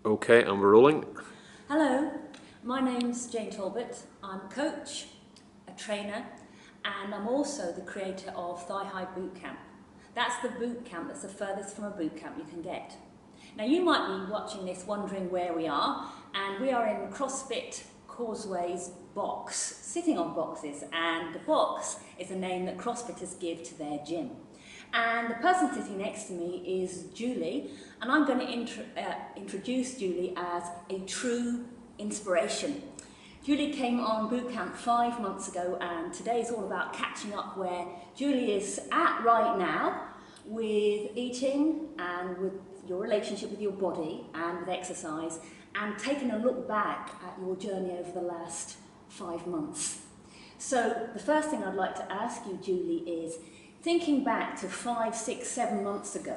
Okay, and we're rolling. Hello, my name's Jane Talbot. I'm a coach, a trainer, and I'm also the creator of Thigh-High Bootcamp. That's the bootcamp that's the furthest from a bootcamp you can get. Now you might be watching this wondering where we are, and we are in Crossfit Causeway's box, sitting on boxes, and the box is a name that Crossfitters give to their gym. And the person sitting next to me is Julie, and I'm going to introduce Julie as a true inspiration. Julie came on bootcamp 5 months ago, and today is all about catching up where Julie is at right now with eating and with your relationship with your body and with exercise, and taking a look back at your journey over the last 5 months. So the first thing I'd like to ask you, Julie, is thinking back to 5, 6, 7 months ago,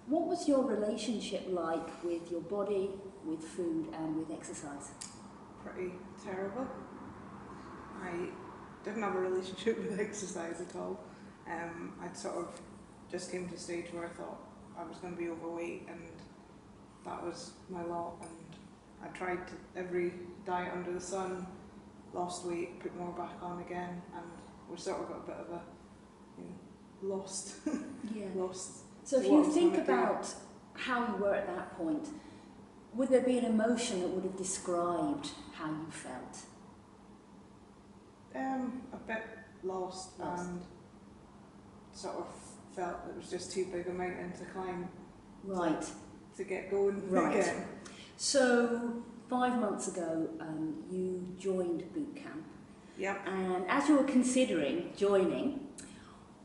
what was your relationship like with your body, with food and with exercise? Pretty terrible. I didn't have a relationship with exercise at all. I'd sort of just came to a stage where I thought I was going to be overweight, and that was my lot, and I tried every diet under the sun, lost weight, put more back on again, and we sort of got a bit of a lost. So if you think about how you were at that point, would there be an emotion that would have described how you felt? A bit lost. And sort of felt it was just too big a mountain to climb. Right. To get going So 5 months ago, you joined bootcamp. Yep. And as you were considering joining,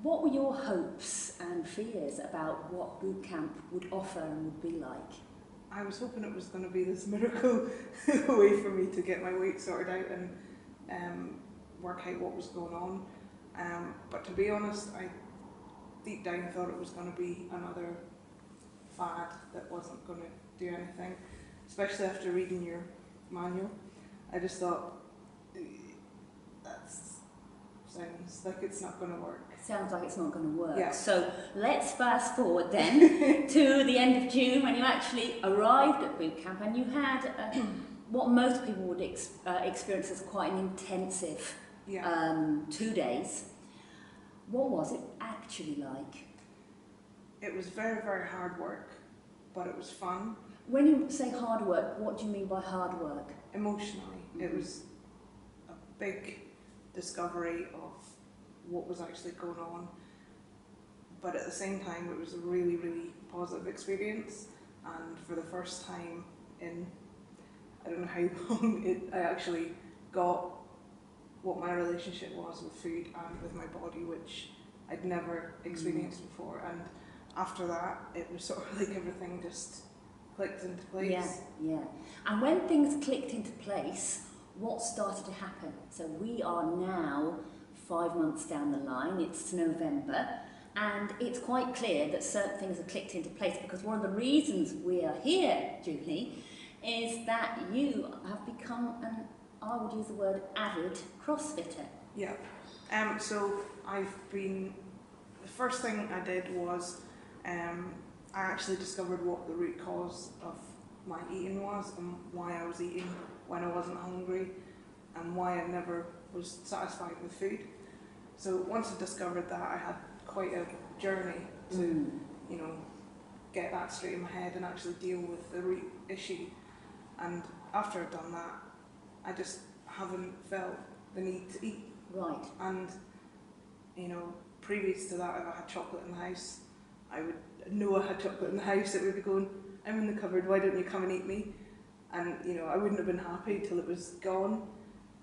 what were your hopes and fears about what bootcamp would offer and would be like? I was hoping it was going to be this miracle way for me to get my weight sorted out and work out what was going on. But to be honest, I deep down thought it was going to be another fad that wasn't going to do anything, especially after reading your manual. I just thought, that sounds like it's not going to work. Sounds like it's not going to work. Yeah. So let's fast forward then to the end of June, when you actually arrived at bootcamp and you had what most people would experience as quite an intensive 2 days. What was it actually like? It was very, very hard work, but it was fun. When you say hard work, what do you mean by hard work? Emotionally, it was a big discovery of what was actually going on, but at the same time it was a really, really positive experience, and for the first time in I don't know how long I actually got what my relationship was with food and with my body, which I'd never experienced before. And after that it was sort of like everything just clicked into place. Yeah. And when things clicked into place, what started to happen? So we are now 5 months down the line, it's November, and it's quite clear that certain things have clicked into place, because one of the reasons we are here, Julie, is that you have become an, I would use the word, avid Crossfitter. Yeah. So the first thing I did was I actually discovered what the root cause of my eating was, and why I was eating when I wasn't hungry, and why I never was satisfied with food. So once I discovered that, I had quite a journey to, get that straight in my head and actually deal with the root issue. And after I've done that, I just haven't felt the need to eat. Right. And, previous to that, if I had chocolate in the house, I would know I had chocolate in the house. It would be going, I'm in the cupboard, why don't you come and eat me? And, I wouldn't have been happy till it was gone.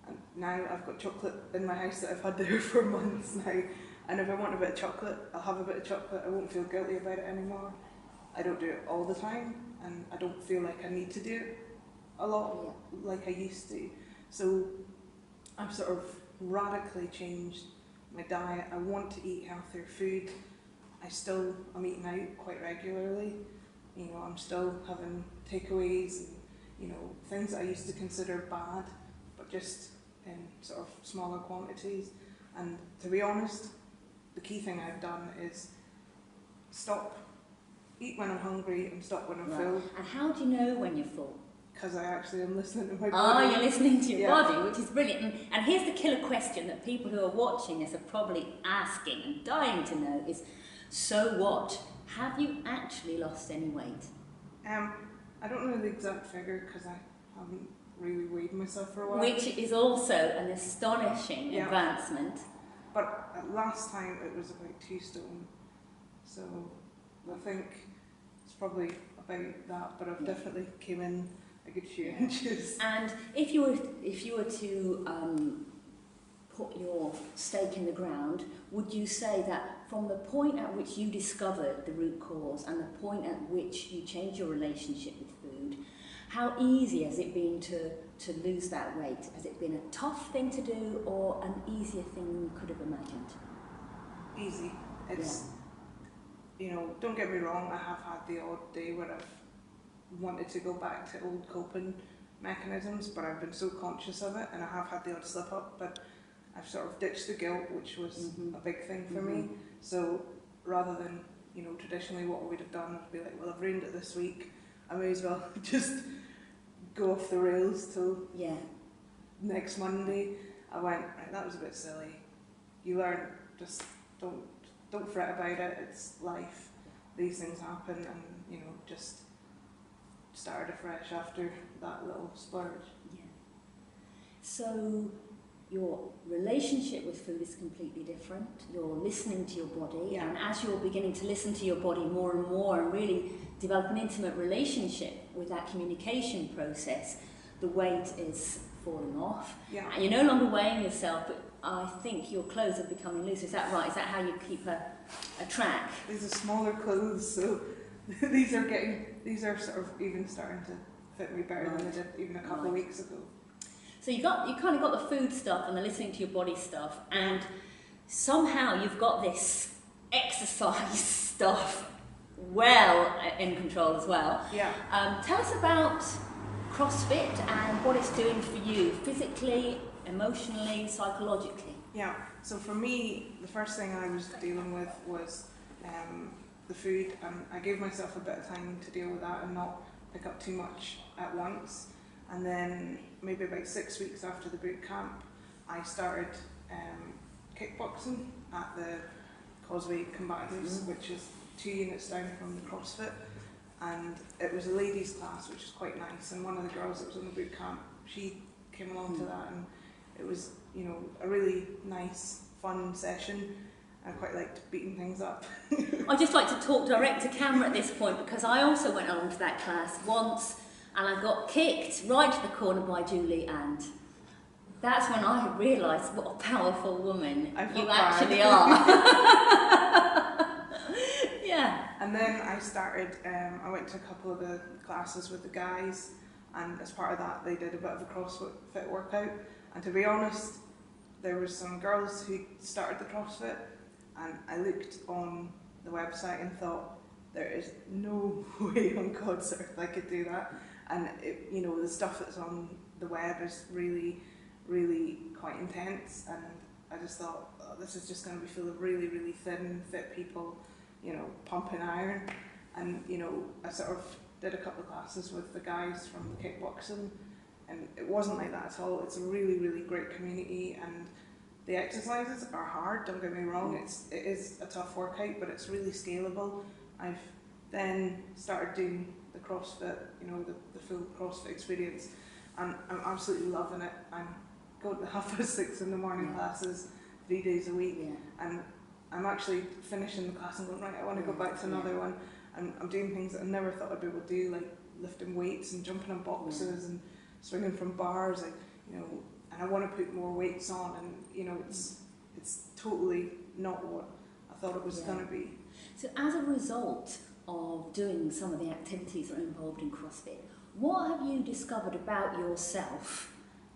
And now I've got chocolate in my house that I've had there for months now. And if I want a bit of chocolate, I'll have a bit of chocolate. I won't feel guilty about it anymore. I don't do it all the time, and I don't feel like I need to do it a lot like I used to. So I've sort of radically changed my diet. I want to eat healthier food. I'm eating out quite regularly. I'm still having takeaways and, things that I used to consider bad, but just in sort of smaller quantities. And to be honest, the key thing I've done is stop eat when I'm hungry and stop when I'm Right. full. And how do you know when you're full? Because I actually am listening to my body. Oh, you're listening to your Yeah. body, which is brilliant. And here's the killer question that people who are watching this are probably asking and dying to know is, so what? Have you actually lost any weight? I don't know the exact figure because I haven't really weighed myself for a while. Which is also an astonishing Yeah. advancement. But last time it was about 2 stone. So I think it's probably about that, but I've definitely came in a good few inches. And if you were to put your stake in the ground, would you say that from the point at which you discovered the root cause and the point at which you changed your relationship with food, how easy has it been to lose that weight? Has it been a tough thing to do or an easier thing than you could have imagined? Easy. It's, you know, don't get me wrong, I have had the odd day where I've wanted to go back to old coping mechanisms, but I've been so conscious of it, and I have had the odd slip up, but I've sort of ditched the guilt, which was a big thing for me. So rather than, you know, traditionally what I would have done, I'd be like, well, I've ruined it this week, I may as well just go off the rails till next Monday. I went, right, that was a bit silly. You learn, just don't fret about it, it's life. These things happen, and, you know, just started afresh after that little splurge. Yeah. So your relationship with food is completely different. You're listening to your body, and as you're beginning to listen to your body more and more and really develop an intimate relationship with that communication process, the weight is falling off. Yeah. And you're no longer weighing yourself, but I think your clothes are becoming loose. Is that right? Is that how you keep a track? These are smaller clothes, so these are sort of even starting to fit me better than they did even a couple of weeks ago. So you kind of got the food stuff and the listening to your body stuff, and somehow you've got this exercise stuff well in control as well. Yeah. Tell us about CrossFit and what it's doing for you physically, emotionally, psychologically. Yeah. So for me, the first thing I was dealing with was the food, and I gave myself a bit of time to deal with that and not pick up too much at once. And then maybe about 6 weeks after the boot camp, I started kickboxing at the Causeway Combatives, which is 2 units down from the CrossFit. And it was a ladies' class, which is quite nice. And one of the girls that was on the boot camp, she came along to that, and it was, you know, a really nice, fun session. I quite liked beating things up. I'd just like to talk direct to camera at this point, because I also went along to that class once and I got kicked right to the corner by Julie, and that's when I realised what a powerful woman you actually are. Yeah. And then I started, I went to a couple of the classes with the guys, and as part of that they did a bit of a CrossFit workout. And to be honest, there were some girls who started the CrossFit, and I looked on the website and thought, there is no way on God's earth I could do that. And it, you know, the stuff that's on the web is really, really quite intense, and I just thought, oh, this is just going to be full of really, really thin, fit people, you know, pumping iron. And, you know, I sort of did a couple of classes with the guys from the kickboxing, and it wasn't like that at all. It's a really, really great community, and the exercises are hard, don't get me wrong, it is a tough workout, but it's really scalable. I've then started doing the CrossFit, you know, the full CrossFit experience, and I'm absolutely loving it. I'm going to 6:30 in the morning classes 3 days a week, and I'm actually finishing the class and going, right, I want to go back to another one. And I'm doing things that I never thought I'd be able to do, like lifting weights and jumping on boxes and swinging from bars, like, you know, and I want to put more weights on, and, you know, it's totally not what I thought it was going to be. So as a result of doing some of the activities that are involved in CrossFit, what have you discovered about yourself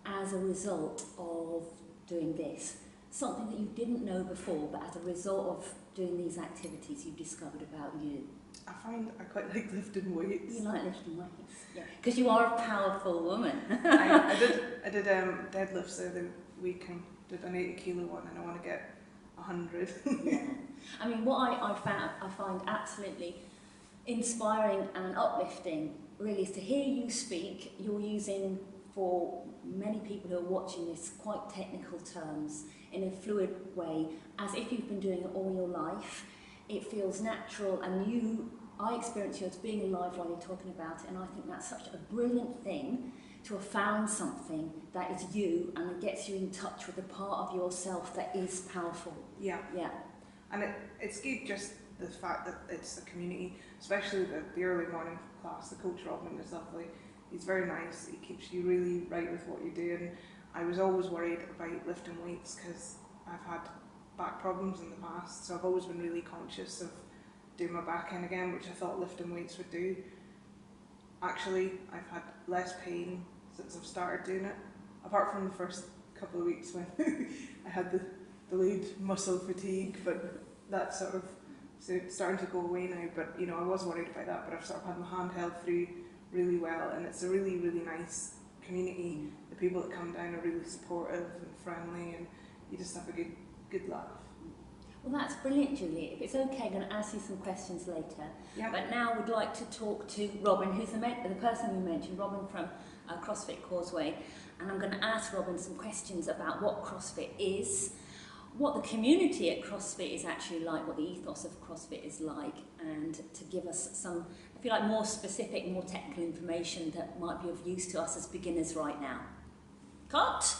as a result of doing this? Something that you didn't know before, but as a result of doing these activities you've discovered about you. I find I quite like lifting weights. You like lifting weights? Yeah. Because you are a powerful woman. I did deadlifts the other week and did an 80 kilo one, and I want to get 100. Yeah. I mean, what I find absolutely inspiring and uplifting, really, is to hear you speak. You're using, for many people who are watching this, quite technical terms in a fluid way, as if you've been doing it all your life. It feels natural, and I experience you as being alive while you're talking about it, and I think that's such a brilliant thing, to have found something that is you and that gets you in touch with the part of yourself that is powerful. Yeah. Yeah. And it's good, just the fact that it's a community, especially the early morning class. The coach Robin is lovely. He's very nice. He keeps you really right with what you're doing. I was always worried about lifting weights because I've had back problems in the past, so I've always been really conscious of doing my back in again, which I thought lifting weights would do. Actually, I've had less pain since I've started doing it, apart from the first couple of weeks when I had the delayed muscle fatigue, but that's sort of starting to go away now. But I was worried about that, but I've sort of had my hand held through really well, and it's a really, really nice community. The people that come down are really supportive and friendly, and you just have a good laugh. Well, that's brilliant, Julie. If it's okay, I'm going to ask you some questions later. Yep. But now I would like to talk to Robin, who's the person you mentioned, Robin from Crossfit Causeway. And I'm going to ask Robin some questions about what CrossFit is, what the community at CrossFit is actually like, what the ethos of CrossFit is like, and to give us some, if you like, more specific, more technical information that might be of use to us as beginners right now. Cut!